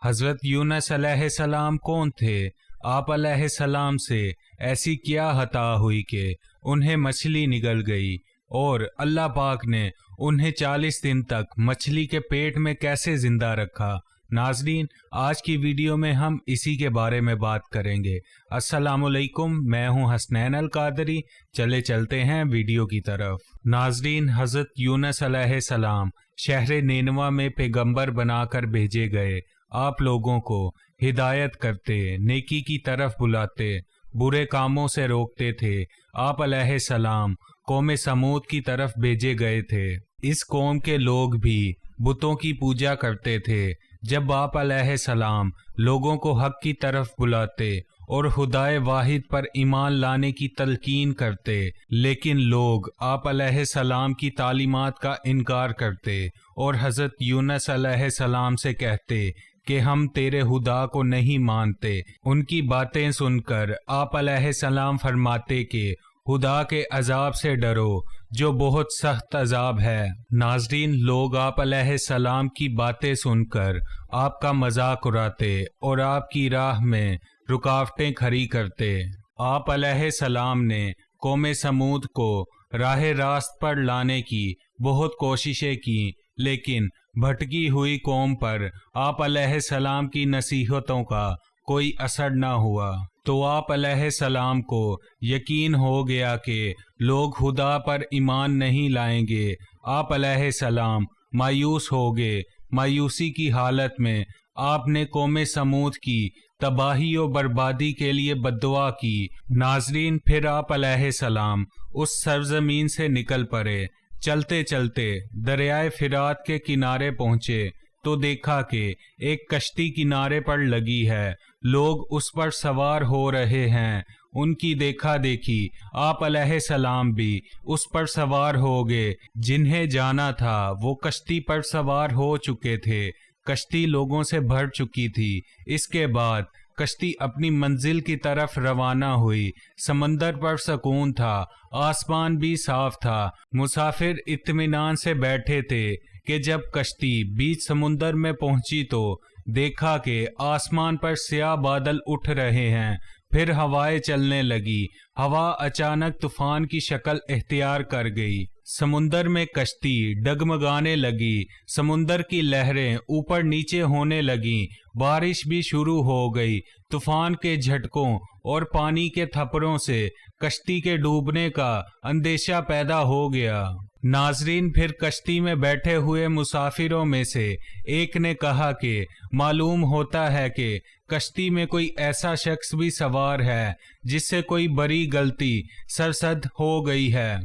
حضرت یونس علیہ السلام کون تھے؟ آپ علیہ السلام سے ایسی کیا خطا ہوئی کہ انہیں مچھلی نگل گئی اور اللہ پاک نے انہیں 40 دن تک مچھلی کے پیٹ میں کیسے زندہ رکھا؟ ناظرین، آج کی ویڈیو میں ہم اسی کے بارے میں بات کریں گے۔ السلام علیکم، میں ہوں حسنین القادری۔ چلتے ہیں ویڈیو کی طرف۔ ناظرین، حضرت یونس علیہ السلام شہر نینوا میں پیغمبر بنا کر بھیجے گئے۔ آپ لوگوں کو ہدایت کرتے، نیکی کی طرف بلاتے، برے کاموں سے روکتے تھے۔ آپ علیہ السلام قوم سمود کی طرف بھیجے گئے تھے۔ اس قوم کے لوگ بھی بتوں کی پوجا کرتے تھے۔ جب آپ علیہ السلام لوگوں کو حق کی طرف بلاتے اور خدائے واحد پر ایمان لانے کی تلقین کرتے، لیکن لوگ آپ علیہ السلام کی تعلیمات کا انکار کرتے اور حضرت یونس علیہ السلام سے کہتے کہ ہم تیرے خدا کو نہیں مانتے۔ ان کی باتیں سن کر آپ علیہ السلام فرماتے کہ خدا کے عذاب سے ڈرو جو بہت سخت عذاب ہے۔ ناظرین، لوگ آپ علیہ السلام کی باتیں سن کر آپ کا مذاق اڑاتے اور آپ کی راہ میں رکاوٹیں کھڑی کرتے۔ آپ علیہ السلام نے قوم سمود کو راہ راست پر لانے کی بہت کوششیں کی، لیکن بھٹکی ہوئی قوم پر آپ علیہ السلام کی نصیحتوں کا کوئی اثر نہ ہوا۔ تو آپ علیہ السلام کو یقین ہو گیا کہ لوگ خدا پر ایمان نہیں لائیں گے۔ آپ علیہ السلام مایوس ہو گئے۔ مایوسی کی حالت میں آپ نے قوم سمود کی تباہی و بربادی کے لیے بددعا کی۔ ناظرین، پھر آپ علیہ السلام اس سرزمین سے نکل پڑے۔ چلتے چلتے دریائے فرات کے کنارے پہنچے تو دیکھا کہ ایک کشتی کنارے پر لگی ہے، لوگ اس پر سوار ہو رہے ہیں۔ ان کی دیکھا دیکھی آپ علیہ السلام بھی اس پر سوار ہو گئے۔ جنہیں جانا تھا وہ کشتی پر سوار ہو چکے تھے۔ کشتی لوگوں سے بھر چکی تھی۔ اس کے بعد کشتی اپنی منزل کی طرف روانہ ہوئی۔ سمندر پر سکون تھا، آسمان بھی صاف تھا۔ مسافر اطمینان سے بیٹھے تھے کہ جب کشتی بیچ سمندر میں پہنچی تو دیکھا کہ آسمان پر سیاہ بادل اٹھ رہے ہیں۔ پھر ہوائیں چلنے لگی۔ ہوا اچانک طوفان کی شکل اختیار کر گئی۔ سمندر میں کشتی ڈگمگانے لگی۔ سمندر کی لہریں اوپر نیچے ہونے لگیں۔ بارش بھی شروع ہو گئی۔ طوفان کے جھٹکوں اور پانی کے تھپڑوں سے کشتی کے ڈوبنے کا اندیشہ پیدا ہو گیا۔ ناظرین، پھر کشتی میں بیٹھے ہوئے مسافروں میں سے ایک نے کہا کہ معلوم ہوتا ہے کہ کشتی میں کوئی ایسا شخص بھی سوار ہے جس سے کوئی بڑی غلطی سرزد ہو گئی ہے۔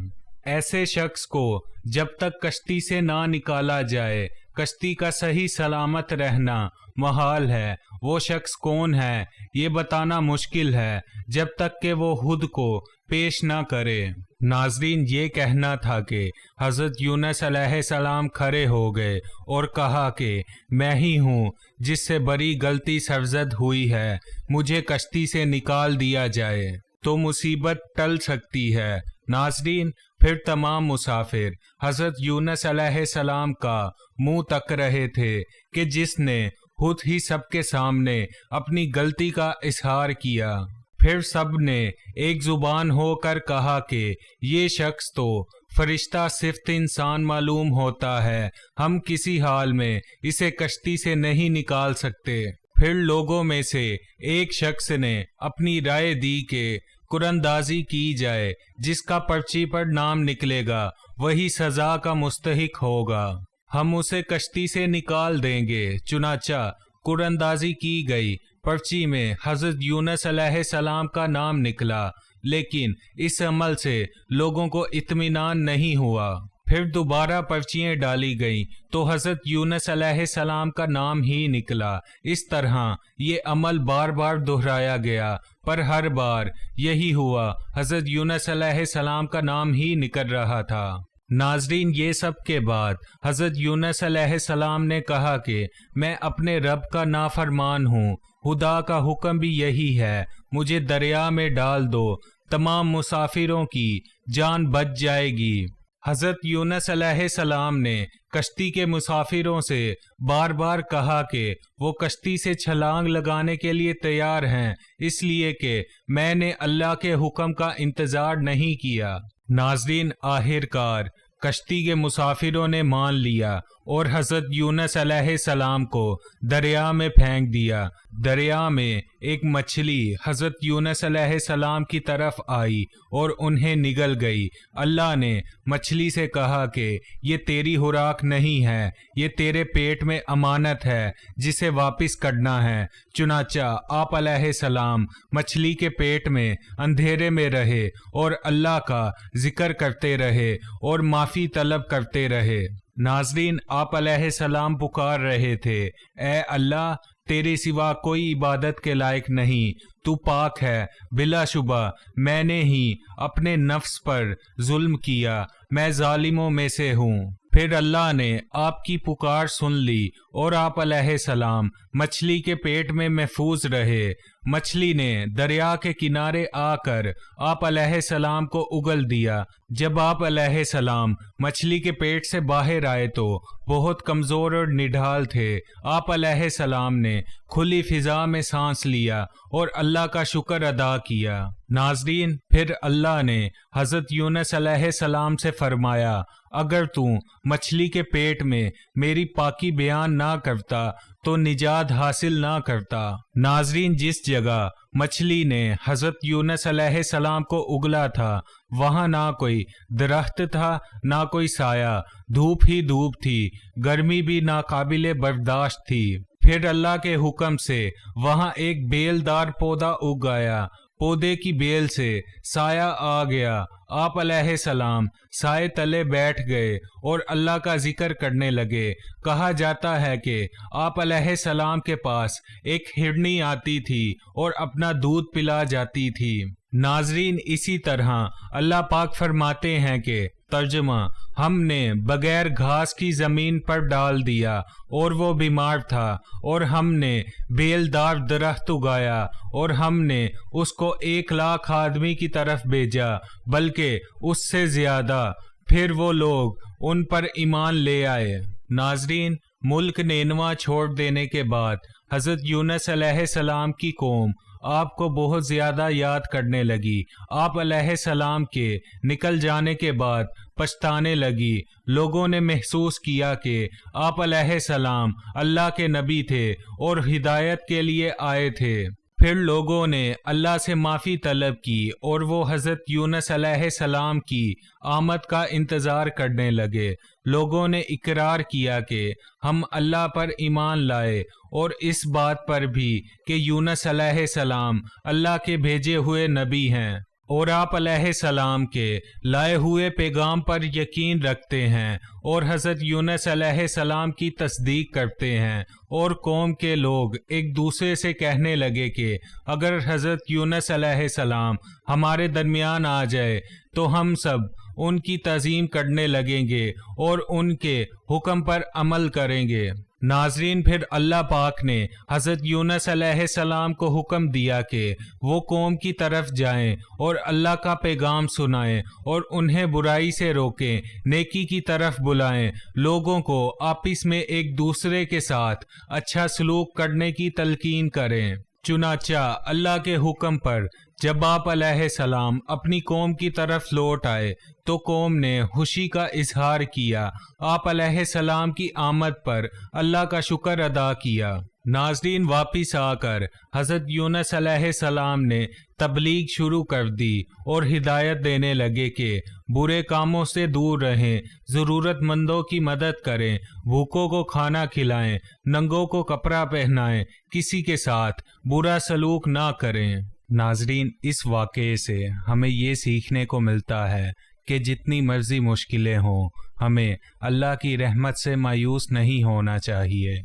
ایسے شخص کو جب تک کشتی سے نہ نکالا جائے کشتی کا صحیح سلامت رہنا محال ہے۔ وہ شخص کون ہے یہ بتانا مشکل ہے جب تک کہ وہ خود کو پیش نہ کرے۔ ناظرین، یہ کہنا تھا کہ حضرت یونس علیہ السلام کھڑے ہو گئے اور کہا کہ میں ہی ہوں جس سے بڑی غلطی سرزد ہوئی ہے، مجھے کشتی سے نکال دیا جائے تو مصیبت ٹل سکتی ہے۔ ناظرین، پھر تمام مسافر حضرت یونس علیہ السلام کا منہ تک رہے تھے کہ جس نے خود ہی سب کے سامنے اپنی غلطی کا اظہار کیا۔ پھر سب نے ایک زبان ہو کر کہا کہ یہ شخص تو فرشتہ صفت انسان معلوم ہوتا ہے، ہم کسی حال میں اسے کشتی سے نہیں نکال سکتے۔ پھر لوگوں میں سے ایک شخص نے اپنی رائے دی کہ قراندازی کی جائے، جس کا پرچی پر نام نکلے گا وہی سزا کا مستحق ہوگا، ہم اسے کشتی سے نکال دیں گے۔ چنانچہ قراندازی کی گئی۔ پرچی میں حضرت یونس علیہ السلام کا نام نکلا، لیکن اس عمل سے لوگوں کو اطمینان نہیں ہوا۔ پھر دوبارہ پرچیاں ڈالی گئیں تو حضرت یونس علیہ السلام کا نام ہی نکلا۔ اس طرح یہ عمل بار بار دہرایا گیا، پر ہر بار یہی ہوا، حضرت یونس علیہ السلام کا نام ہی نکل رہا تھا۔ ناظرین، یہ سب کے بعد حضرت یونس علیہ السلام نے کہا کہ میں اپنے رب کا نافرمان ہوں، خدا کا حکم بھی یہی ہے، مجھے دریا میں ڈال دو، تمام مسافروں کی جان بچ جائے گی۔ حضرت یونس علیہ السلام نے کشتی کے مسافروں سے بار بار کہا کہ وہ کشتی سے چھلانگ لگانے کے لیے تیار ہیں، اس لیے کہ میں نے اللہ کے حکم کا انتظار نہیں کیا۔ ناظرین، آخر کار کشتی کے مسافروں نے مان لیا اور حضرت یونس علیہ السلام کو دریا میں پھینک دیا۔ دریا میں ایک مچھلی حضرت یونس علیہ السلام کی طرف آئی اور انہیں نگل گئی۔ اللہ نے مچھلی سے کہا کہ یہ تیری خوراک نہیں ہے، یہ تیرے پیٹ میں امانت ہے جسے واپس کرنا ہے۔ چنانچہ آپ علیہ السلام مچھلی کے پیٹ میں اندھیرے میں رہے اور اللہ کا ذکر کرتے رہے اور معافی طلب کرتے رہے۔ ناظرین، آپ علیہ السلام پکار رہے تھے، اے اللہ، تیرے سوا کوئی عبادت کے لائق نہیں، تو پاک ہے، بلا شبہ میں نے ہی اپنے نفس پر ظلم کیا، میں ظالموں میں سے ہوں۔ پھر اللہ نے آپ کی پکار سن لی اور آپ علیہ السلام مچھلی کے پیٹ میں محفوظ رہے۔ مچھلی نے دریا کے کنارے آ کر آپ علیہ السلام کو اگل دیا۔ جب آپ علیہ السلام مچھلی کے پیٹ سے باہر آئے تو بہت کمزور اور نڈھال تھے۔ آپ علیہ السلام نے کھلی فضا میں سانس لیا اور اللہ کا شکر ادا کیا۔ ناظرین، پھر اللہ نے حضرت یونس علیہ السلام سے فرمایا، اگر تو مچھلی کے پیٹ میں میری پاکی بیان نہ کرتا تو نجات حاصل نہ کرتا۔ ناظرین، جس جگہ مچھلی نے حضرت یونس علیہ السلام کو اگلا تھا وہاں نہ کوئی درخت تھا، نہ کوئی سایہ، دھوپ ہی دھوپ تھی، گرمی بھی ناقابل برداشت تھی۔ پھر اللہ کے حکم سے وہاں ایک بیل دار پودا اگ گیا، پودے کی بیل سے سایہ آ گیا۔ آپ علیہ السلام سائے تلے بیٹھ گئے اور اللہ کا ذکر کرنے لگے۔ کہا جاتا ہے کہ آپ علیہ السلام کے پاس ایک ہرنی آتی تھی اور اپنا دودھ پلا جاتی تھی۔ ناظرین، اسی طرح اللہ پاک فرماتے ہیں کہ ترجمہ، ہم نے بغیر گھاس کی زمین پر ڈال دیا اور وہ بیمار تھا، اور ہم نے بیل دار درخت اگایا اور ہم نے اس کو 1,00,000 آدمی کی طرف بھیجا، بلکہ اس سے زیادہ، پھر وہ لوگ ان پر ایمان لے آئے۔ ناظرین، ملک نینوا چھوڑ دینے کے بعد حضرت یونس علیہ السلام کی قوم آپ کو بہت زیادہ یاد کرنے لگی۔ آپ علیہ السلام کے نکل جانے کے بعد پچھتانے لگی۔ لوگوں نے محسوس کیا کہ آپ علیہ السلام اللہ کے نبی تھے اور ہدایت کے لیے آئے تھے۔ پھر لوگوں نے اللہ سے معافی طلب کی اور وہ حضرت یونس علیہ السلام کی آمد کا انتظار کرنے لگے۔ لوگوں نے اقرار کیا کہ ہم اللہ پر ایمان لائے اور اس بات پر بھی کہ یونس علیہ السلام اللہ کے بھیجے ہوئے نبی ہیں، اور آپ علیہ السلام کے لائے ہوئے پیغام پر یقین رکھتے ہیں اور حضرت یونس علیہ السلام کی تصدیق کرتے ہیں۔ اور قوم کے لوگ ایک دوسرے سے کہنے لگے کہ اگر حضرت یونس علیہ السلام ہمارے درمیان آ جائے تو ہم سب ان کی تعظیم کرنے لگیں گے اور ان کے حکم پر عمل کریں گے۔ ناظرین، پھر اللہ پاک نے حضرت یونس علیہ السلام کو حکم دیا کہ وہ قوم کی طرف جائیں اور اللہ کا پیغام سنائیں اور انہیں برائی سے روکیں، نیکی کی طرف بلائیں، لوگوں کو آپس میں ایک دوسرے کے ساتھ اچھا سلوک کرنے کی تلقین کریں۔ چنانچہ اللہ کے حکم پر جب آپ علیہ السلام اپنی قوم کی طرف لوٹ آئے تو قوم نے خوشی کا اظہار کیا، آپ علیہ السلام کی آمد پر اللہ کا شکر ادا کیا۔ ناظرین، واپس آ کر حضرت یونس علیہ السلام نے تبلیغ شروع کر دی اور ہدایت دینے لگے کہ برے کاموں سے دور رہیں، ضرورت مندوں کی مدد کریں، بھوکوں کو کھانا کھلائیں، ننگوں کو کپڑا پہنائیں، کسی کے ساتھ برا سلوک نہ کریں۔ ناظرین، اس واقعے سے ہمیں یہ سیکھنے کو ملتا ہے کہ جتنی مرضی مشکلیں ہوں، ہمیں اللہ کی رحمت سے مایوس نہیں ہونا چاہیے۔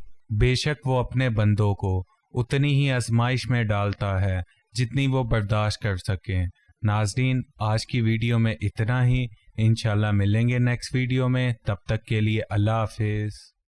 بے شک وہ اپنے بندوں کو اتنی ہی آزمائش میں ڈالتا ہے جتنی وہ برداشت کر سکیں۔ ناظرین، آج کی ویڈیو میں اتنا ہی، انشاءاللہ ملیں گے نیکسٹ ویڈیو میں، تب تک کے لیے اللہ حافظ۔